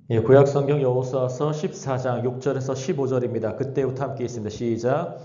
예, 구약성경 여호수아서 14장 6절에서 15절입니다. 그때부터 함께 있습니다. 시작.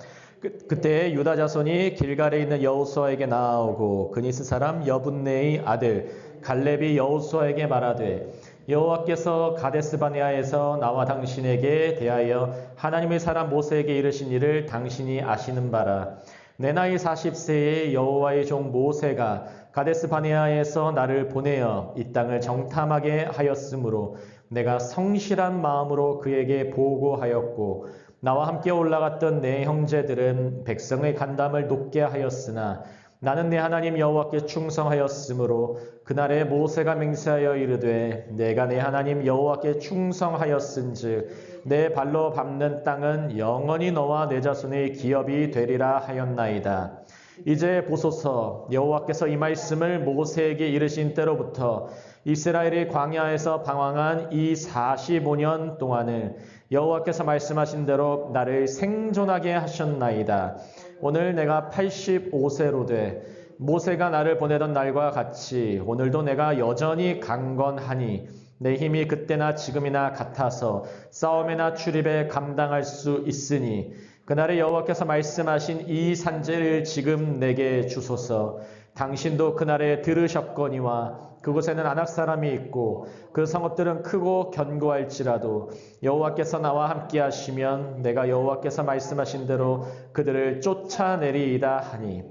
그때 유다 자손이 길갈에 있는 여호수아에게 나아오고 그니스 사람 여분네의 아들 갈렙이 여호수아에게 말하되 여호와께서 가데스 바네아에서 나와 당신에게 대하여 하나님의 사람 모세에게 이르신 일을 당신이 아시는 바라. 내 나이 40세에 여호와의 종 모세가 가데스 바네아에서 나를 보내어 이 땅을 정탐하게 하였으므로 내가 성실한 마음으로 그에게 보고하였고 나와 함께 올라갔던 내 형제들은 백성의 간담을 높게 하였으나 나는 내 하나님 여호와께 충성하였으므로 그날에 모세가 맹세하여 이르되 내가 내 하나님 여호와께 충성하였은즉 내 발로 밟는 땅은 영원히 너와 내 자손의 기업이 되리라 하였나이다. 이제 보소서 여호와께서 이 말씀을 모세에게 이르신 때로부터 이스라엘이 광야에서 방황한 이 45년 동안을 여호와께서 말씀하신 대로 나를 생존하게 하셨나이다. 오늘 내가 85세로 돼 모세가 나를 보내던 날과 같이 오늘도 내가 여전히 강건하니 내 힘이 그때나 지금이나 같아서 싸움이나 출입에 감당할 수 있으니 그날에 여호와께서 말씀하신 이 산지를 지금 내게 주소서. 당신도 그날에 들으셨거니와 그곳에는 아낙 사람이 있고 그 성읍들은 크고 견고할지라도 여호와께서 나와 함께 하시면 내가 여호와께서 말씀하신 대로 그들을 쫓아내리이다 하니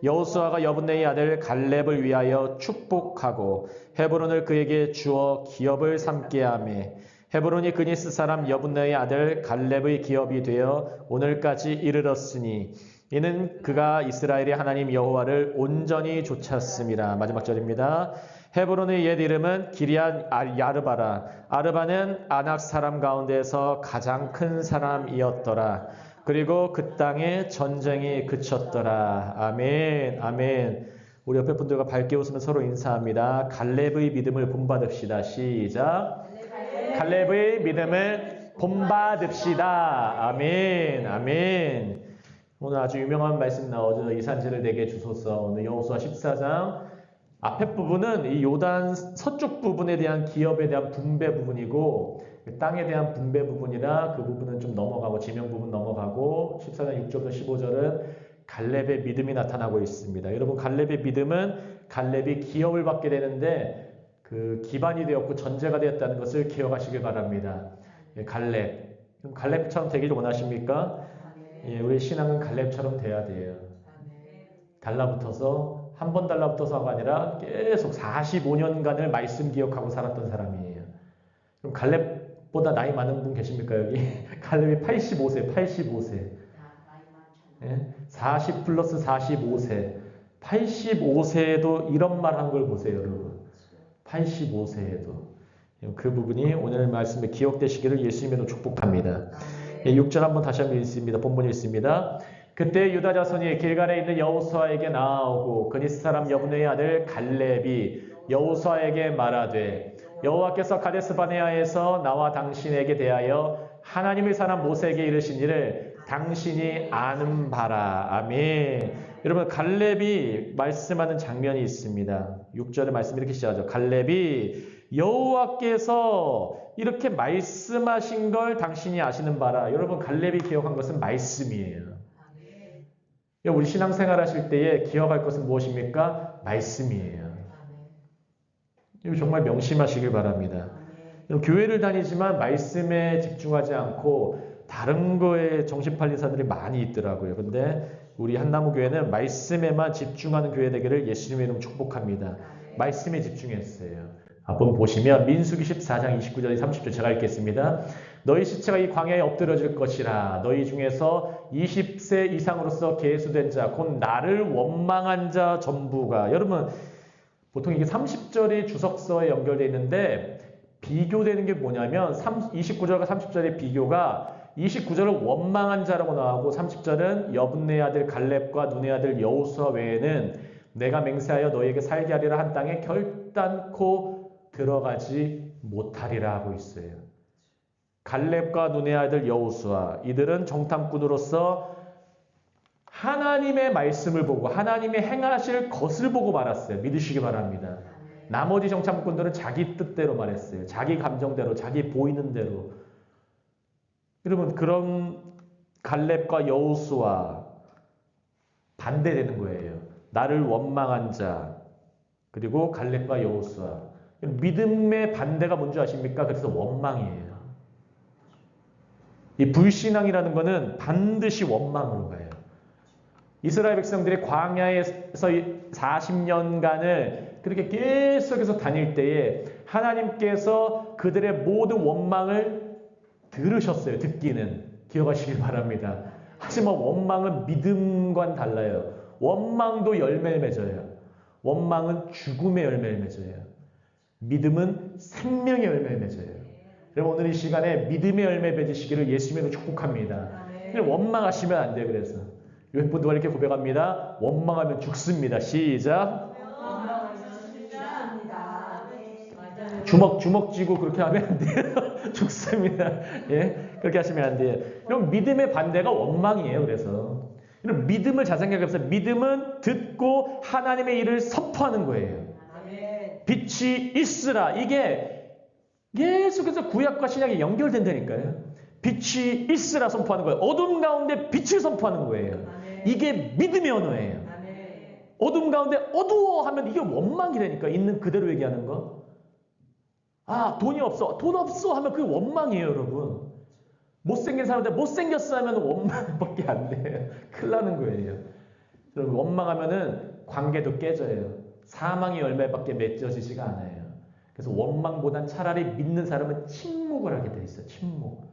여호수아가 여분네의 아들 갈렙을 위하여 축복하고 헤브론을 그에게 주어 기업을 삼게 하며 헤브론이 그니스 사람 여분네의 아들 갈렙의 기업이 되어 오늘까지 이르렀으니 이는 그가 이스라엘의 하나님 여호와를 온전히 좇았음이라. 마지막 절입니다. 헤브론의 옛 이름은 기리앗 야르바라. 아르바는 아낙 사람 가운데서 가장 큰 사람이었더라. 그리고 그 땅에 전쟁이 그쳤더라. 아멘, 아멘. 우리 옆에 분들과 밝게 웃으며 서로 인사합니다. 갈렙의 믿음을 본받읍시다. 시작. 갈렙의 믿음을 본받읍시다. 아멘, 아멘. 오늘 아주 유명한 말씀 나오죠. 이 산지를 내게 주소서. 오늘 여호수아 14장 앞에 부분은 이 요단 서쪽 부분에 대한 기업에 대한 분배 부분이고 땅에 대한 분배 부분이라 그 부분은 좀 넘어가고 지명 부분 넘어가고 14장 6절부터 15절은 갈렙의 믿음이 나타나고 있습니다. 여러분 갈렙의 믿음은 갈렙이 기업을 받게 되는데 그 기반이 되었고 전제가 되었다는 것을 기억하시길 바랍니다. 갈렙. 그럼 갈렙처럼 되기를 원하십니까? 예, 우리 신앙은 갈렙처럼 돼야 돼요. 달라붙어서 한 번 달라붙어서가 아니라 계속 45년간을 말씀 기억하고 살았던 사람이에요. 그럼 갈렙보다 나이 많은 분 계십니까 여기? 갈렙이 85세, 85세. 예? 40 플러스 45세. 85세에도 이런 말 한 걸 보세요, 여러분. 85세에도. 그 부분이 오늘 말씀에 기억되시기를 예수님으로 축복합니다. 6절 한번 다시 한번 읽습니다. 본문 읽습니다. 그때 유다 자손이 길갈에 있는 여호수아에게 나아오고 그니스 사람 여분네의 아들 갈렙이 여호수아에게 말하되 여호와께서 가데스 바네아에서 나와 당신에게 대하여 하나님의 사람 모세에게 이르신 일을 당신이 아는 바라. 아멘. 여러분 갈렙이 말씀하는 장면이 있습니다. 6절의 말씀 이렇게 시작하죠. 갈렙이 여호와께서 이렇게 말씀하신 걸 당신이 아시는 바라. 여러분 갈렙이 기억한 것은 말씀이에요. 우리 신앙생활 하실 때에 기억할 것은 무엇입니까? 말씀이에요. 이거 정말 명심하시길 바랍니다. 교회를 다니지만 말씀에 집중하지 않고 다른 거에 정신 팔린 사람들이 많이 있더라고요. 근데 우리 한나무교회는 말씀에만 집중하는 교회 되기를 예수님의 이름 축복합니다. 말씀에 집중했어요. 한번 보시면 민수기 14장 29절 30절 제가 읽겠습니다. 너희 시체가 이 광야에 엎드려질 것이라. 너희 중에서 20세 이상으로서 계수된 자 곧 나를 원망한 자 전부가. 여러분 보통 이게 30절이 주석서에 연결되어 있는데 비교되는 게 뭐냐면 29절과 30절의 비교가 29절은 원망한 자라고 나오고 30절은 여분네 아들 갈렙과 눈의 아들 여호수아 외에는 내가 맹세하여 너희에게 살게 하리라 한 땅에 결단코 들어가지 못하리라 하고 있어요. 갈렙과 눈의 아들 여호수아 이들은 정탐꾼으로서 하나님의 말씀을 보고 하나님의 행하실 것을 보고 말았어요. 믿으시기 바랍니다. 나머지 정탐꾼들은 자기 뜻대로 말했어요. 자기 감정대로, 자기 보이는 대로. 여러분, 그런 갈렙과 여호수아 반대되는 거예요. 나를 원망한 자, 그리고 갈렙과 여호수아. 믿음의 반대가 뭔지 아십니까? 그래서 원망이에요. 이 불신앙이라는 거는 반드시 원망으로 가요. 이스라엘 백성들이 광야에서 40년간을 그렇게 계속해서 다닐 때에 하나님께서 그들의 모든 원망을 들으셨어요. 듣기는. 기억하시길 바랍니다. 하지만 원망은 믿음과는 달라요. 원망도 열매를 맺어요. 원망은 죽음의 열매를 맺어요. 믿음은 생명의 열매를 맺어요. 여러분, 오늘 이 시간에 믿음의 열매 맺으시기를 예수님으로 축복합니다. 원망하시면 안 돼요. 그래서 옆 분들과 이렇게 고백합니다. 원망하면 죽습니다. 시작. 주먹 쥐고 그렇게 하면 안 돼요. 죽습니다. 예, 그렇게 하시면 안 돼요. 그럼 믿음의 반대가 원망이에요. 그래서 믿음을 잘 생각해보세요. 믿음은 듣고 하나님의 일을 선포하는 거예요. 빛이 있으라. 이게 계속해서 구약과 신약이 연결된다니까요. 빛이 있으라 선포하는 거예요. 어둠 가운데 빛을 선포하는 거예요. 이게 믿음의 언어예요. 어둠 가운데 어두워 하면 이게 원망이라니까. 있는 그대로 얘기하는 거. 아, 돈이 없어. 돈 없어 하면 그게 원망이에요, 여러분. 못생긴 사람들 못생겼어 하면 원망밖에 안 돼요. 큰일 나는 거예요. 여러분, 원망하면은 관계도 깨져요. 사망의 열매밖에 맺어지지가 않아요. 그래서 원망보단 차라리 믿는 사람은 침묵을 하게 돼 있어요. 침묵.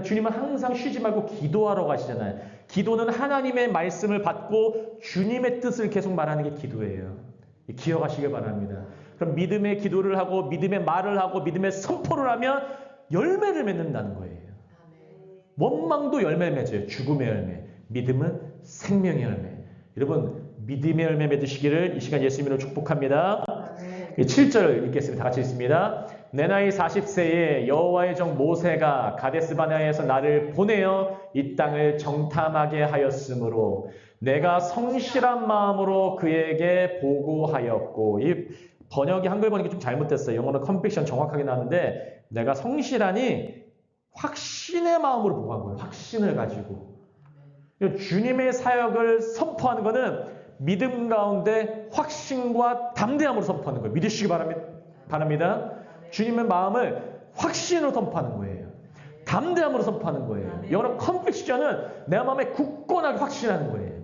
주님은 항상 쉬지 말고 기도하러 가시잖아요. 기도는 하나님의 말씀을 받고 주님의 뜻을 계속 말하는 게 기도예요. 기억하시길 바랍니다. 그럼 믿음의 기도를 하고 믿음의 말을 하고 믿음의 선포를 하면 열매를 맺는다는 거예요. 원망도 열매를 맺어요. 죽음의 열매. 믿음은 생명의 열매. 여러분, 믿음의 열매 맺으시기를 이 시간 예수님으로 축복합니다. 7절 읽겠습니다. 다 같이 읽습니다. 내 나이 40세에 여호와의 종 모세가 가데스 바네아에서 나를 보내어 이 땅을 정탐하게 하였으므로 내가 성실한 마음으로 그에게 보고하였고, 이 번역이 한글 번역이 좀 잘못됐어요. 영어는 컨빅션 정확하게 나왔는데 내가 성실하니 확신의 마음으로 보고한 거예요. 확신을 가지고. 주님의 사역을 선포하는 것은 믿음 가운데 확신과 담대함으로 선포하는 거예요. 믿으시기 바랍니다. 주님의 마음을 확신으로 선포하는 거예요. 담대함으로 선포하는 거예요. 영어로 컨빅션은 내 마음에 굳건하게 확신하는 거예요.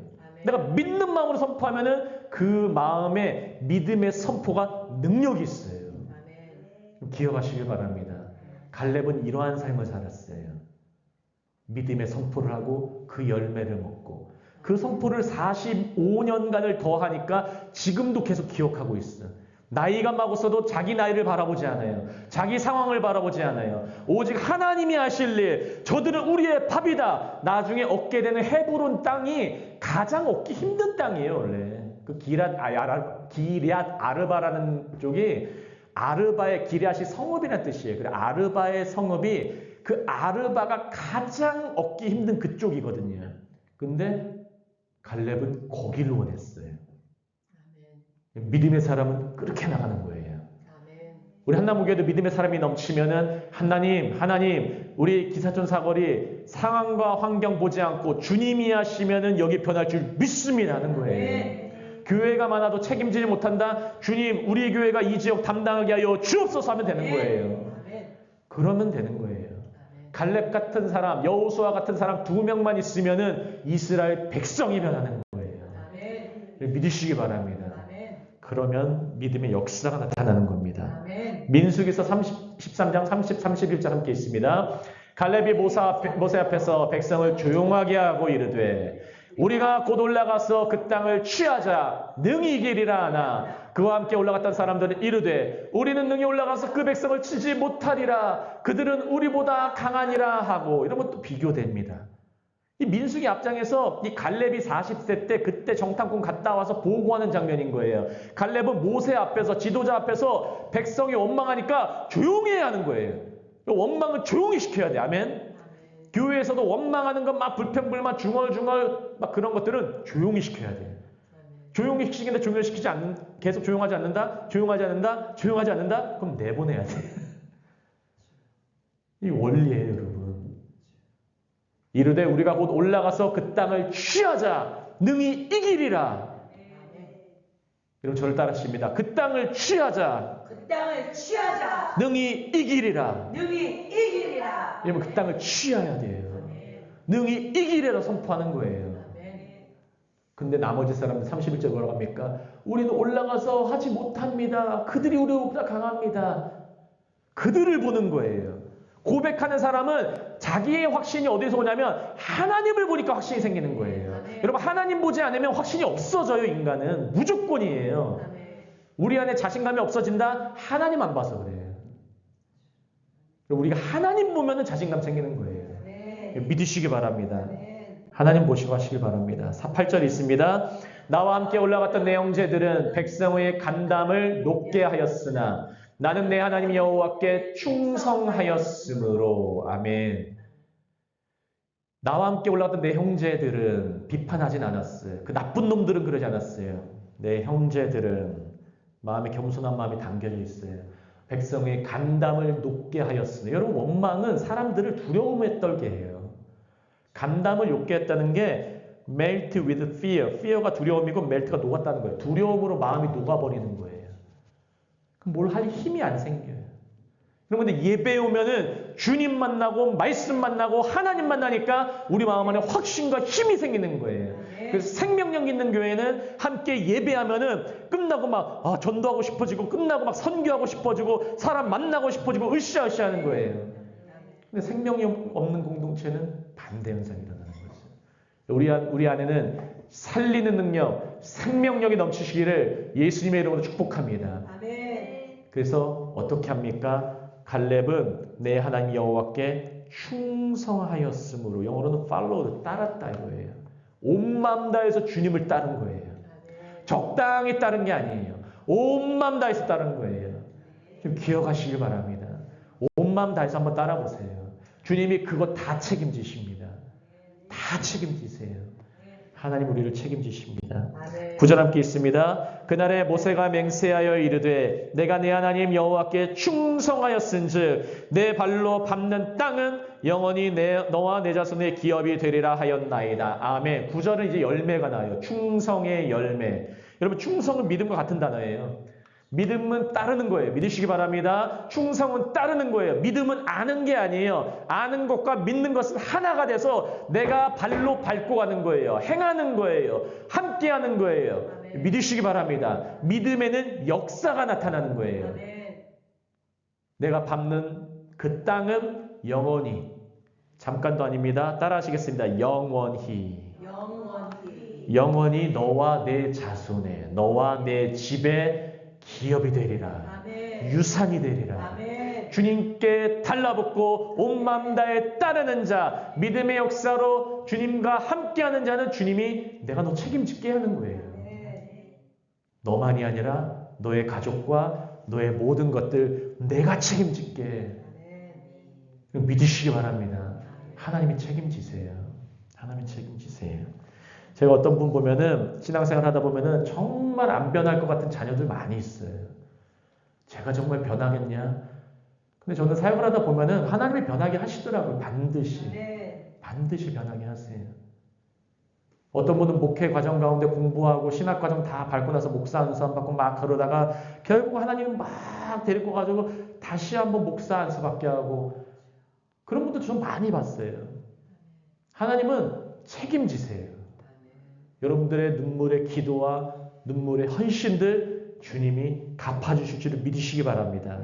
내가 믿는 마음으로 선포하면은 그 마음에 믿음의 선포가 능력이 있어요. 기억하시길 바랍니다. 갈렙은 이러한 삶을 살았어요. 믿음의 선포를 하고 그 열매를 먹고 그 선포를 45년간을 더하니까 지금도 계속 기억하고 있어요. 나이가 먹었어도 자기 나이를 바라보지 않아요. 자기 상황을 바라보지 않아요. 오직 하나님이 하실 일, 저들은 우리의 밥이다. 나중에 얻게 되는 헤브론 땅이 가장 얻기 힘든 땅이에요. 원래 그 기럇 아르바라는 쪽이 아르바의 기럇이 성읍이라는 뜻이에요. 그래, 아르바의 성읍이 그 아르바가 가장 얻기 힘든 그쪽이거든요. 근데 갈렙은 거기를 원했어요. 믿음의 사람은 그렇게 나가는 거예요. 우리 한나무교회도 믿음의 사람이 넘치면은 하나님, 우리 기사촌 사거리 상황과 환경 보지 않고 주님이 하시면은 여기 변할 줄 믿습니다 하는 거예요. 교회가 많아도 책임지지 못한다. 주님, 우리 교회가 이 지역 담당하게 하여 주옵소서 하면 되는 거예요. 그러면 되는 거예요. 갈렙 같은 사람, 여호수아 같은 사람 2명만 있으면은 이스라엘 백성이 변하는 거예요. 믿으시기 바랍니다. 그러면 믿음의 역사가 나타나는 겁니다. 민수기서 13장 30, 31절 함께 있습니다. 갈렙이 모세 앞에서 백성을 조용하게 하고 이르되 우리가 곧 올라가서 그 땅을 취하자 능히 이기리라 하나 그와 함께 올라갔던 사람들은 이르되 우리는 능히 올라가서 그 백성을 치지 못하리라 그들은 우리보다 강하니라 하고 이러면 또 비교됩니다. 이 민수기 앞장에서 이 갈렙이 40세 때 그때 정탐꾼 갔다 와서 보고하는 장면인 거예요. 갈렙은 모세 앞에서 지도자 앞에서 백성이 원망하니까 조용히 해야 하는 거예요. 원망은 조용히 시켜야 돼. 아멘. 교회에서도 원망하는 것 막 불평불만 중얼중얼 막 그런 것들은 조용히 시켜야 돼요. 조용히 시키는데 계속 조용하지 않는다? 조용하지 않는다? 조용하지 않는다? 그럼 내보내야 돼. 이 원리예요, 여러분. 이르되 우리가 곧 올라가서 그 땅을 취하자. 능히 이기리라. 여러분 저를 따라하십니다. 그 땅을 취하자. 그 땅을 취하자. 능히 이기리라. 능히 이기리라. 여러분 그 땅을 취해야 돼요. 능히 이기리라 선포하는 거예요. 근데 나머지 사람들 31절 뭐라고 합니까? 우리는 올라가서 하지 못합니다. 그들이 우리보다 강합니다. 그들을 보는 거예요. 고백하는 사람은 자기의 확신이 어디서 오냐면 하나님을 보니까 확신이 생기는 거예요. 여러분 하나님 보지 않으면 확신이 없어져요. 인간은 무조건이에요. 우리 안에 자신감이 없어진다? 하나님 안 봐서 그래요. 우리가 하나님 보면 자신감 생기는 거예요. 믿으시기 바랍니다. 하나님 보시고 하시길 바랍니다. 8절 있습니다. 나와 함께 올라갔던 내 형제들은 백성의 간담을 높게 하였으나 나는 내 하나님 여호와께 충성하였으므로. 아멘. 나와 함께 올라갔던 내 형제들은 비판하진 않았어요. 그 나쁜 놈들은 그러지 않았어요. 내 형제들은 마음에 겸손한 마음이 담겨져 있어요. 백성의 간담을 높게 하였으니. 여러분 원망은 사람들을 두려움에 떨게 해요. 간담을 높게 했다는 게 melt with fear. fear가 두려움이고 melt가 녹았다는 거예요. 두려움으로 마음이 녹아버리는 거예요. 그럼 뭘 할 힘이 안 생겨요. 그런데 예배에 오면은 주님 만나고 말씀 만나고 하나님 만나니까 우리 마음 안에 확신과 힘이 생기는 거예요. 그래서 생명력 있는 교회는 함께 예배하면은 끝나고 막 전도하고 싶어지고 끝나고 막 선교하고 싶어지고 사람 만나고 싶어지고 으쌰으쌰하는 거예요. 근데 생명력 없는 공동체는 반대 현상이 일어나는 거죠. 우리 안에는 살리는 능력, 생명력이 넘치시기를 예수님의 이름으로 축복합니다. 아멘. 그래서 어떻게 합니까? 갈렙은 내 하나님 여호와께 충성하였으므로. 영어로는 followed, 따랐다 이거예요. 온 마음 다해서 주님을 따른 거예요. 적당히 따른 게 아니에요. 온 마음 다해서 따른 거예요. 좀 기억하시길 바랍니다. 온 마음 다해서 한번 따라보세요. 주님이 그거 다 책임지십니다. 다 책임지세요. 하나님 우리를 책임지십니다. 9절 함께 있습니다. 그날에 모세가 맹세하여 이르되 내가 내 하나님 여호와께 충성하였은즉 내 발로 밟는 땅은 영원히 너와 내 자손의 기업이 되리라 하였나이다. 아멘. 9절은 이제 열매가 나요. 충성의 열매. 여러분 충성은 믿음과 같은 단어예요. 믿음은 따르는 거예요. 믿으시기 바랍니다. 충성은 따르는 거예요. 믿음은 아는 게 아니에요. 아는 것과 믿는 것은 하나가 돼서 내가 발로 밟고 가는 거예요. 행하는 거예요. 함께하는 거예요. 믿으시기 바랍니다. 믿음에는 역사가 나타나는 거예요. 내가 밟는 그 땅은 영원히, 잠깐도 아닙니다. 따라하시겠습니다. 영원히. 영원히 너와 내 자손에, 너와 내 집에 기업이 되리라. 아멘. 유산이 되리라. 아멘. 주님께 달라붙고 온 마음 다해 따르는 자, 믿음의 역사로 주님과 함께하는 자는 주님이 내가 너 책임질게 하는 거예요. 아멘. 너만이 아니라 너의 가족과 너의 모든 것들 내가 책임질게. 아멘. 믿으시기 바랍니다. 하나님이 책임지세요. 하나님이 책임지세요. 제가 어떤 분 보면은 신앙생활 하다 보면은 정말 안 변할 것 같은 자녀들 많이 있어요. 제가 정말 변하겠냐? 근데 저는 사역을 하다 보면은 하나님이 변하게 하시더라고요. 반드시. 반드시 변하게 하세요. 어떤 분은 목회 과정 가운데 공부하고 신학 과정 다 밟고 나서 목사 안수 받고 막 그러다가 결국 하나님은 막 데리고 가지고 다시 한번 목사 안수 받게 하고 그런 분들 좀 많이 봤어요. 하나님은 책임지세요. 여러분들의 눈물의 기도와 눈물의 헌신들 주님이 갚아주실 줄을 믿으시기 바랍니다.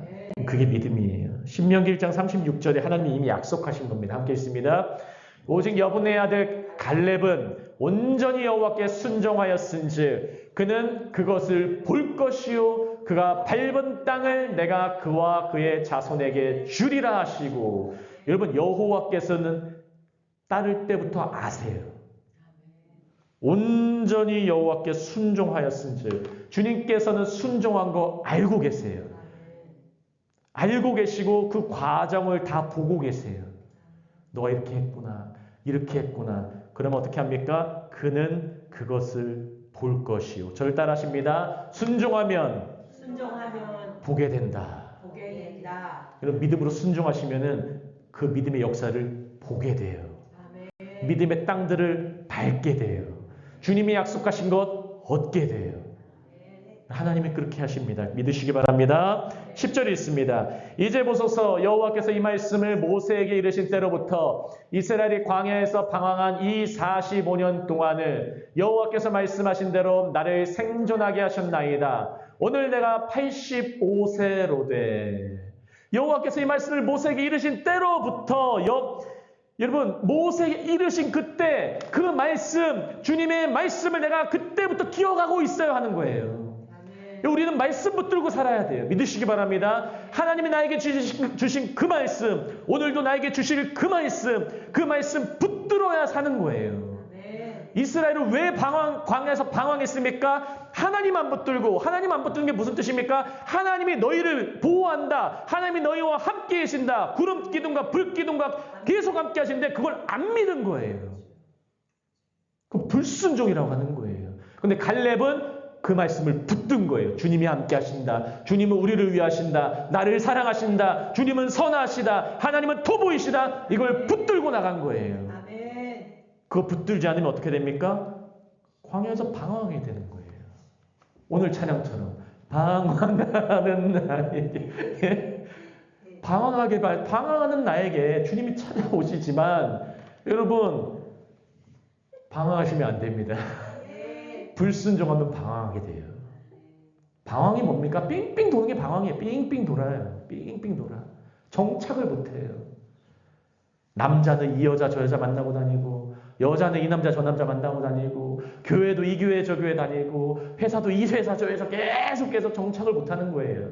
그게 믿음이에요. 신명기 1장 36절에 하나님이 이미 약속하신 겁니다. 함께 있습니다. 오직 여분의 아들 갈렙은 온전히 여호와께 순종하였은즉 그는 그것을 볼 것이요 그가 밟은 땅을 내가 그와 그의 자손에게 주리라 하시고. 여러분 여호와께서는 따를 때부터 아세요. 온전히 여호와께 순종하였은즉 주님께서는 순종한 거 알고 계세요. 알고 계시고 그 과정을 다 보고 계세요. 너가 이렇게 했구나. 이렇게 했구나. 그러면 어떻게 합니까? 그는 그것을 볼 것이요. 저를 따라하십니다. 순종하면 순종하면 보게 된다. 보게 된다. 여러분 믿음으로 순종하시면은 그 믿음의 역사를 보게 돼요. 아멘. 믿음의 땅들을 밟게 돼요. 주님이 약속하신 것 얻게 돼요. 하나님이 그렇게 하십니다. 믿으시기 바랍니다. 10절에 있습니다. 이제 보소서 여호와께서 이 말씀을 모세에게 이르신 때로부터 이스라엘이 광야에서 방황한 이 45년 동안을 여호와께서 말씀하신 대로 나를 생존하게 하셨나이다. 오늘 내가 85세로되 여호와께서 이 말씀을 모세에게 이르신 때로부터 여러분 모세에게 이르신 그때 그 말씀 주님의 말씀을 내가 그때부터 기억하고 있어야 하는 거예요. 우리는 말씀 붙들고 살아야 돼요. 믿으시기 바랍니다. 하나님이 나에게 주신 그 말씀, 오늘도 나에게 주실 그 말씀 붙들어야 사는 거예요. 이스라엘은 왜 광야에서 방황했습니까? 하나님 안 붙드는 게 무슨 뜻입니까? 하나님이 너희를 보호한다. 하나님이 너희와 함께 계신다. 구름 기둥과 불 기둥과 계속 함께 하시는데 그걸 안 믿은 거예요. 그 불순종이라고 하는 거예요. 근데 갈렙은 그 말씀을 붙든 거예요. 주님이 함께 하신다. 주님은 우리를 위하신다. 나를 사랑하신다. 주님은 선하시다. 하나님은 토보이시다. 이걸 붙들고 나간 거예요. 아멘. 그거 붙들지 않으면 어떻게 됩니까? 광야에서 방황하게 되는 거예요. 오늘 찬양처럼 방황하는 나에게 방황하는 나에게 주님이 찾아오시지만 여러분 방황하시면 안 됩니다. 불순종하면 방황하게 돼요. 방황이 뭡니까? 삥삥 도는 게 방황이에요. 삥삥 돌아요. 삥삥 돌아. 정착을 못해요. 남자는 이 여자 저 여자 만나고 다니고 여자는 이 남자 저 남자 만나고 다니고 교회도 이 교회 저 교회 다니고 회사도 이 회사 저 회사 계속 정착을 못하는 거예요.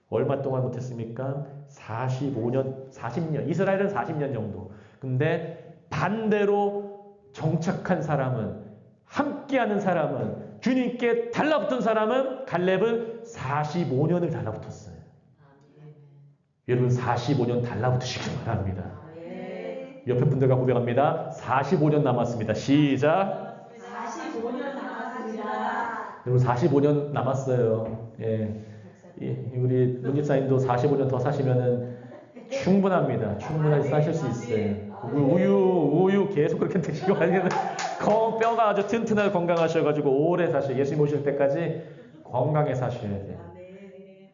얼마 동안 못했습니까? 45년, 40년. 이스라엘은 40년 정도. 근데 반대로 정착한 사람은 함께하는 사람은 주님께 달라붙은 사람은 갈렙은 45년을 달라붙었어요. 여러분 45년 달라붙으시길 바랍니다. 옆에 분들과 고백합니다. 45년 남았습니다. 시작. 45년 남았습니다. 여러분 45년 남았어요. 예. 우리 문집사님도 45년 더 사시면은 충분합니다. 충분하게 사실 수 있어요. 우유 계속 그렇게 드시고 하면 뼈가 아주 튼튼하게 건강하셔가지고 오래 사셔요. 예수님 오실 때까지 건강해 사셔야 돼요.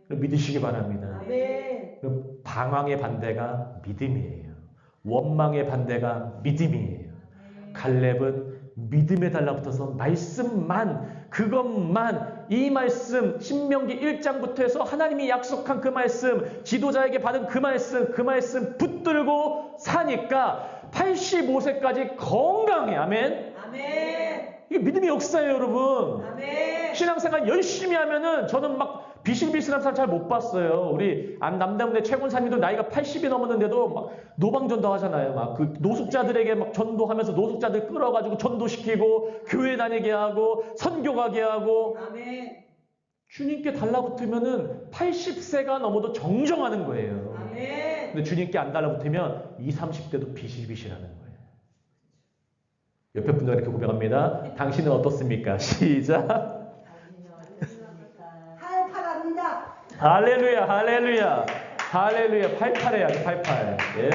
믿으시기 바랍니다. 방황의 반대가 믿음이에요. 원망의 반대가 믿음이에요. 갈렙은 믿음에 달라붙어서 그것만 이 말씀 신명기 1장부터 해서 하나님이 약속한 그 말씀 지도자에게 받은 그 말씀 붙들고 사니까 85세까지 건강해. 아멘. 이게 믿음의 역사예요, 여러분. 아멘. 신앙생활 열심히 하면은 저는 막 비실비실한 사람 잘 못 봤어요. 우리 남대문의 최군사님도 나이가 80이 넘었는데도 막 노방전도 하잖아요. 막 그 노숙자들에게 막 전도하면서 노숙자들 끌어가지고 전도시키고 교회 다니게 하고 선교 가게 하고. 아멘. 주님께 달라붙으면은 80세가 넘어도 정정하는 거예요. 아멘. 근데 주님께 안 달라붙으면 20, 30대도 비실비실하는 거예요. 옆에 분들 이렇게 고백합니다. 당신은 어떻습니까? 시작. 팔팔합니다. 할렐루야, 할렐루야, 할렐루야. 88해야지, 88. 예.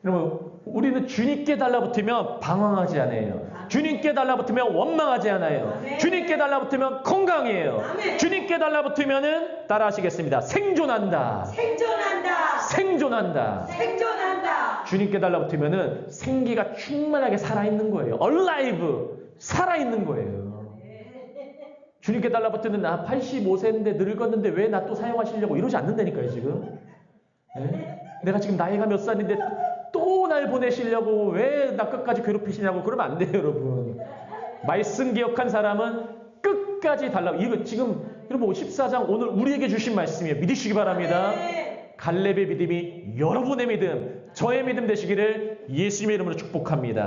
여러분, 우리는 주님께 달라붙으면 방황하지 않아요. 주님께 달라붙으면 원망하지 않아요. 주님께 달라붙으면 건강해요. 주님께 달라붙으면은 따라하시겠습니다. 생존한다. 생존한다. 주님께 달라붙으면은 생기가 충만하게 살아있는 거예요. alive. 살아있는 거예요. 주님께 달라붙으면 나 85세인데 늙었는데 왜 나 또 사용하시려고 이러지 않는다니까요, 지금. 네? 내가 지금 나이가 몇 살인데 또 날 보내시려고 왜 나 끝까지 괴롭히시냐고 그러면 안 돼요, 여러분. 말씀 기억한 사람은 끝까지 이거 지금 여러분 14장 오늘 우리에게 주신 말씀이에요. 믿으시기 바랍니다. 갈렙의 믿음이 여러분의 믿음, 저의 믿음 되시기를 예수님의 이름으로 축복합니다.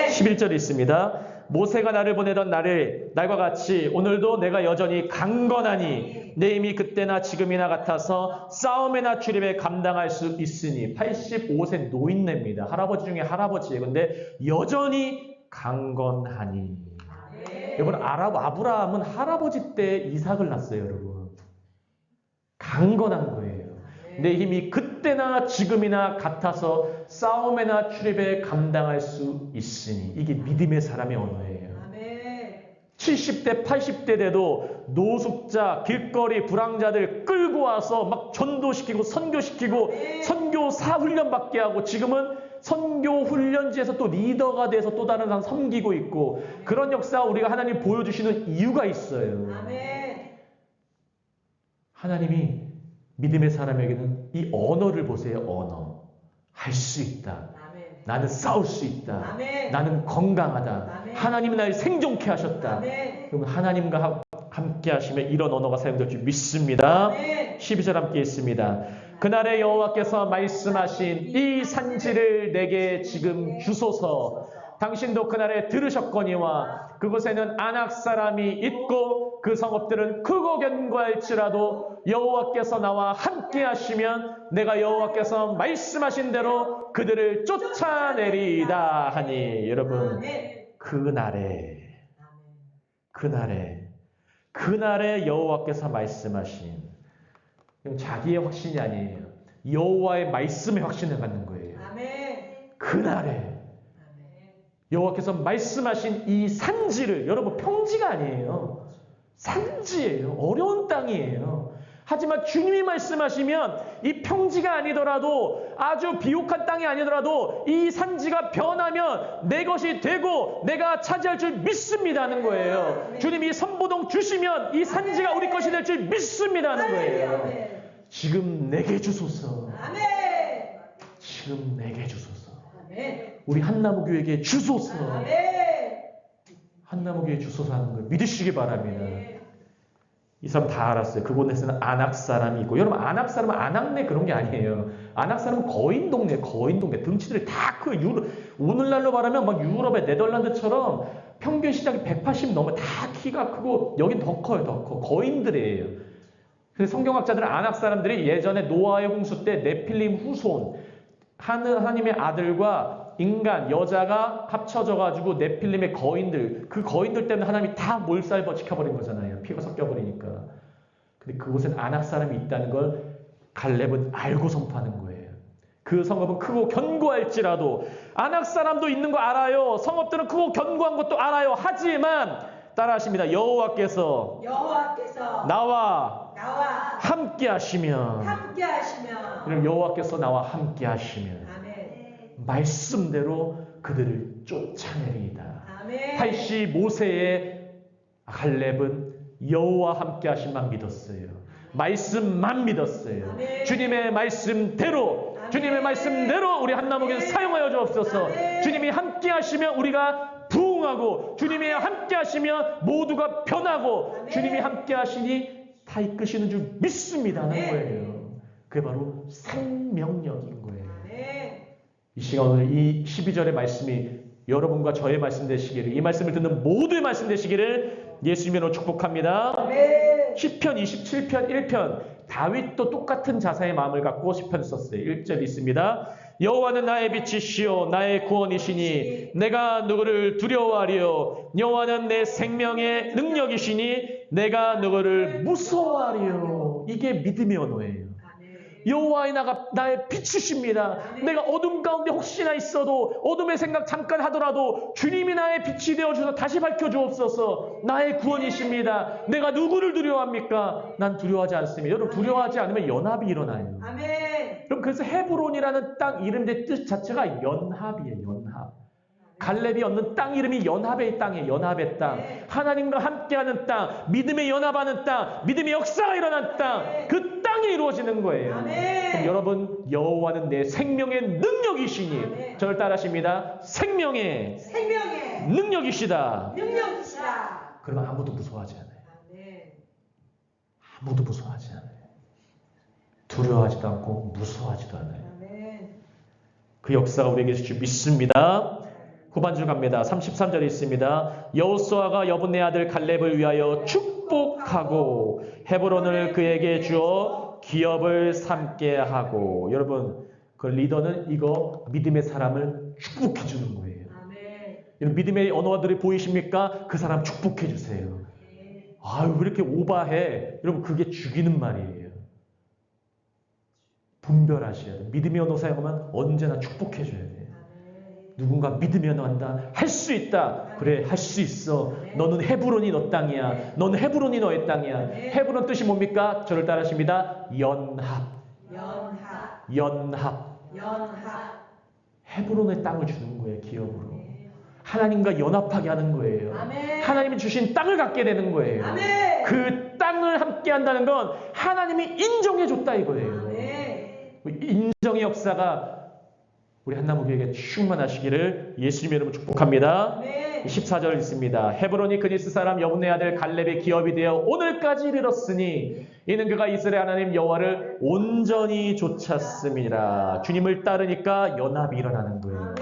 11절에 있습니다. 모세가 나를 보내던 날과 같이 오늘도 내가 여전히 강건하니 내 힘이 그때나 지금이나 같아서 싸움이나 출입에 감당할 수 있으니 85세 노인네입니다. 할아버지 중에 할아버지예요. 근데 여전히 강건하니 여러분, 아브라함은 할아버지 때 이삭을 낳았어요, 여러분. 강건한 거예요. 내 힘이 그때나 지금이나 같아서 싸움에나 출입에 감당할 수 있으니. 이게 믿음의 사람의 언어예요. 70대, 80대 돼도 노숙자, 길거리 불황자들 끌고 와서 막 전도시키고 선교시키고 선교사 훈련 받게 하고, 지금은 선교 훈련지에서 또 리더가 돼서 또 다른 사람 섬기고 있고, 그런 역사 우리가 하나님 보여주시는 이유가 있어요. 하나님이 믿음의 사람에게는 이 언어를 보세요. 언어. 할 수 있다. 나는 싸울 수 있다. 나는 건강하다. 하나님이 날 생존케 하셨다. 그럼 하나님과 함께 하시면 이런 언어가 사용될 줄 믿습니다. 12절 함께 있습니다. 그날에 여호와께서 말씀하신 이 산지를 내게 지금 주소서. 당신도 그날에 들으셨거니와 그곳에는 아낙 사람이 있고 그 성읍들은 크고 견고할지라도 여호와께서 나와 함께 하시면 내가 여호와께서 말씀하신 대로 그들을 쫓아내리다 하니. 여러분, 그날에 여호와께서 말씀하신, 자기의 확신이 아니에요. 여호와의 말씀에 확신을 갖는 거예요. 그날에 여호와께서 말씀하신 이 산지를, 여러분 평지가 아니에요. 산지예요. 어려운 땅이에요. 하지만 주님이 말씀하시면 이 평지가 아니더라도, 아주 비옥한 땅이 아니더라도 이 산지가 변하면 내 것이 되고 내가 차지할 줄 믿습니다는 거예요. 주님이 선보동 주시면 이 산지가 우리 것이 될 줄 믿습니다는 거예요. 지금 내게 주소서. 지금 내게 주소서. 우리 한나무교회에게 주소서. 한나무교회 주소서 하는 걸 믿으시기 바랍니다. 이 사람 다 알았어요. 그곳에서는 아낙 사람이 있고. 여러분, 아낙 사람은 아낙네 그런 게 아니에요. 아낙 사람은 거인 동네. 등치들이 다 커요. 오늘날로 말하면 막 유럽의 네덜란드처럼 평균 시장이 180 넘어. 다 키가 크고, 여긴 더 커요. 더 커. 거인들이에요. 그래서 성경학자들은 아낙 사람들이 예전에 노아의 홍수 때 네필림 후손, 하나님의 아들과 인간, 여자가 합쳐져가지고 네필림의 거인들, 그 거인들 때문에 하나님이 다 몰살버 지켜버린 거잖아요. 피가 섞여버리니까. 근데 그곳엔 아낙 사람이 있다는 걸 갈렙은 알고 선포하는 거예요. 그 성읍은 크고 견고할지라도, 아낙 사람도 있는 거 알아요. 성읍들은 크고 견고한 것도 알아요. 하지만 따라하십니다. 여호와께서 나와 함께 하시면. 그럼 여호와께서 나와 함께 하시면 말씀대로 그들을 쫓아내리이다. 85세의 갈렙은 여호와 함께 하심만 믿었어요. 말씀만 믿었어요. 주님의 말씀대로 우리 한나무교회 사용하여 주옵소서. 주님이 함께 하시면 우리가 부흥하고, 주님이 함께 하시면 모두가 변하고, 주님이 함께 하시니 다 이끄시는 줄 믿습니다 하는 거예요. 그게 바로 생명력인 거예요. 이 시간 오늘 이 12절의 말씀이 여러분과 저의 말씀 되시기를, 이 말씀을 듣는 모두의 말씀 되시기를 예수님으로 축복합니다. 시편 27편 1편, 다윗도 똑같은 자사의 마음을 갖고 시편을 썼어요. 1절 있습니다. 여호와는 나의 빛이시요 나의 구원이시니 내가 누구를 두려워하리요. 여호와는 내 생명의 능력이시니 내가 누구를 무서워하리요. 이게 믿음의 언어예요. 여호와의 나의 빛이십니다. 내가 어둠 가운데 혹시나 있어도, 어둠의 생각 잠깐 하더라도 주님이 나의 빛이 되어주셔서 다시 밝혀주옵소서. 나의 구원이십니다. 내가 누구를 두려워합니까? 난 두려워하지 않습니다. 여러분, 두려워하지 않으면 연합이 일어나요. 그럼 그래서 헤브론이라는 땅 이름의 뜻 자체가 연합이에요. 연합. 갈렙이 얻는 땅 이름이 연합의 땅이에요. 연합의 땅. 하나님과 함께하는 땅, 믿음의 연합하는 땅, 믿음의 역사가 일어난 땅, 그 땅이 이루어지는 거예요. 그럼 여러분, 여호와는 내 생명의 능력이시니, 저를 따라하십니다. 생명의 능력이시다. 그러면 아무도 무서워하지 않아요. 아무도 무서워하지 않아요. 두려워하지도 않고 무서워하지도 않아요. 그 역사가 우리에게 있을 줄 믿습니다. 후반줄 갑니다. 33절에 있습니다. 여호수아가 여분네 아들 갈렙을 위하여 축복하고 헤브론을 그에게 주어 기업을 삼게 하고. 여러분, 그 리더는 이거 믿음의 사람을 축복해 주는 거예요. 이런 믿음의 언어들이 보이십니까? 그 사람 축복해 주세요. 아유, 왜 이렇게 오바해? 여러분, 그게 죽이는 말이에요. 분별하셔야 돼요. 믿음의 언어 사용하면 언제나 축복해 줘야 돼요. 누군가 믿으면 한다. 할 수 있다. 그래, 할 수 있어. 너는 헤브론이 너 땅이야. 너는 헤브론이 너의 땅이야. 헤브론 뜻이 뭡니까? 저를 따라하십니다. 연합. 연합. 헤브론의 땅을 주는 거예요. 기업으로. 하나님과 연합하게 하는 거예요. 하나님이 주신 땅을 갖게 되는 거예요. 그 땅을 함께 한다는 건 하나님이 인정해 줬다 이거예요. 인정의 역사가 우리 한나무교회에 충만하시기를 예수님의 이름으로 축복합니다. 14절 있습니다. 헤브론이 그니스 사람 여분네 아들 갈렙의 기업이 되어 오늘까지 이르렀으니 이는 그가 이스라엘 하나님 여호와를 온전히 좇았음이라. 주님을 따르니까 연합이 일어나는 거예요.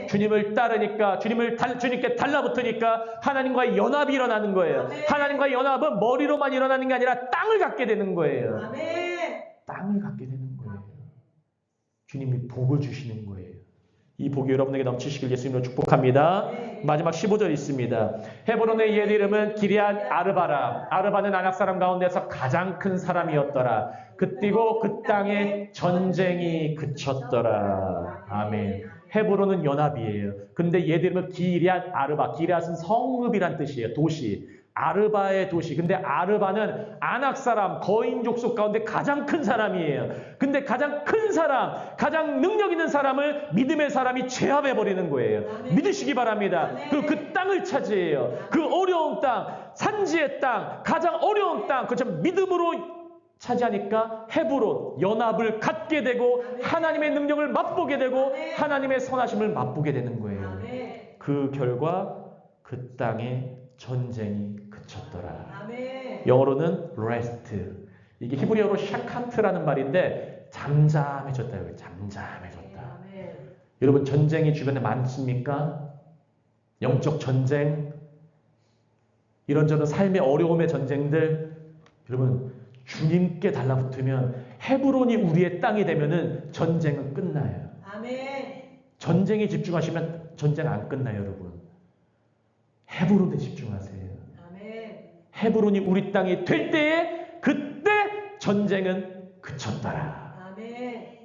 주님을 따르니까 주님께 달라붙으니까 하나님과의 연합이 일어나는 거예요. 하나님과의 연합은 머리로만 일어나는 게 아니라 땅을 갖게 되는 거예요. 땅을 갖게 되는 거예요. 주님이 복을 주시는 거예요. 이 복이 여러분에게 넘치시길 예수님으로 축복합니다. 마지막 15절 있습니다. 헤브론의 옛 이름은 기럇 아르바라. 아르바는 아낙 사람 가운데서 가장 큰 사람이었더라. 그때고 그 땅에 전쟁이 그쳤더라. 아멘. 헤브론은 연합이에요. 근데 옛 이름은 기럇 아르바. 기럇은 성읍이란 뜻이에요. 도시. 아르바의 도시. 근데 아르바는 아낙 사람, 거인 족속 가운데 가장 큰 사람이에요. 근데 가장 큰 사람, 가장 능력 있는 사람을 믿음의 사람이 제압해버리는 거예요. 믿으시기 바랍니다. 그 땅을 차지해요. 그 어려운 땅, 산지의 땅, 가장 어려운 땅, 그렇죠. 믿음으로 차지하니까 헤브론, 연합을 갖게 되고 하나님의 능력을 맛보게 되고 하나님의 선하심을 맛보게 되는 거예요. 그 결과 그 땅에 전쟁이 그쳤더라. 영어로는 rest. 이게 히브리어로 샤카트라는 말인데 잠잠해졌다. 잠잠해졌다. 여러분 전쟁이 주변에 많습니까? 영적 전쟁, 이런저런 삶의 어려움의 전쟁들. 여러분 주님께 달라붙으면 헤브론이 우리의 땅이 되면은 전쟁은 끝나요. 전쟁에 집중하시면 전쟁 안 끝나요, 여러분. 헤브론에 집중하세요. 헤브론이 우리 땅이 될 때에 그때 전쟁은 그쳤더라.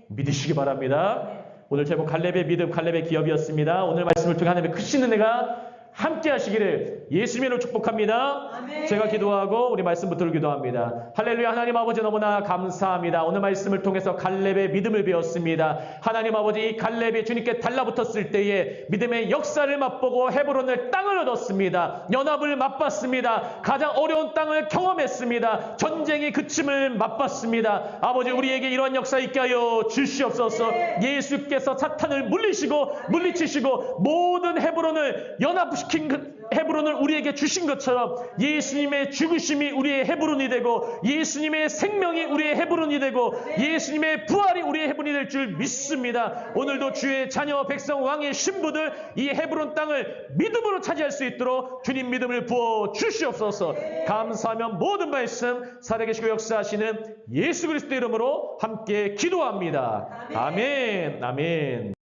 믿으시기 바랍니다. 오늘 제목 갈렙의 믿음, 갈렙의 기업이었습니다. 오늘 말씀을 통해 하나님의 크신 은혜가 함께 하시기를 예수님으로 축복합니다. 제가 기도하고 우리 말씀 붙들고 기도합니다. 할렐루야. 하나님 아버지 너무나 감사합니다. 오늘 말씀을 통해서 갈렙의 믿음을 배웠습니다. 하나님 아버지 이 갈렙이 주님께 달라붙었을 때에 믿음의 역사를 맛보고 헤브론을 땅을 얻었습니다. 연합을 맛봤습니다. 가장 어려운 땅을 경험했습니다. 전쟁이 그침을 맛봤습니다. 아버지 우리에게 이러한 역사 있게 하여 주시옵소서. 예수께서 사탄을 물리치시고 모든 헤브론을 연합시킨 그 헤브론을 우리에게 주신 것처럼 예수님의 죽으심이 우리의 헤브론이 되고 예수님의 생명이 우리의 헤브론이 되고 예수님의 부활이 우리의 헤브론이 될 줄 믿습니다. 오늘도 주의 자녀 백성 왕의 신부들 이 헤브론 땅을 믿음으로 차지할 수 있도록 주님 믿음을 부어 주시옵소서. 감사하며 모든 말씀 살아계시고 역사하시는 예수 그리스도 이름으로 함께 기도합니다. 아멘. 아멘.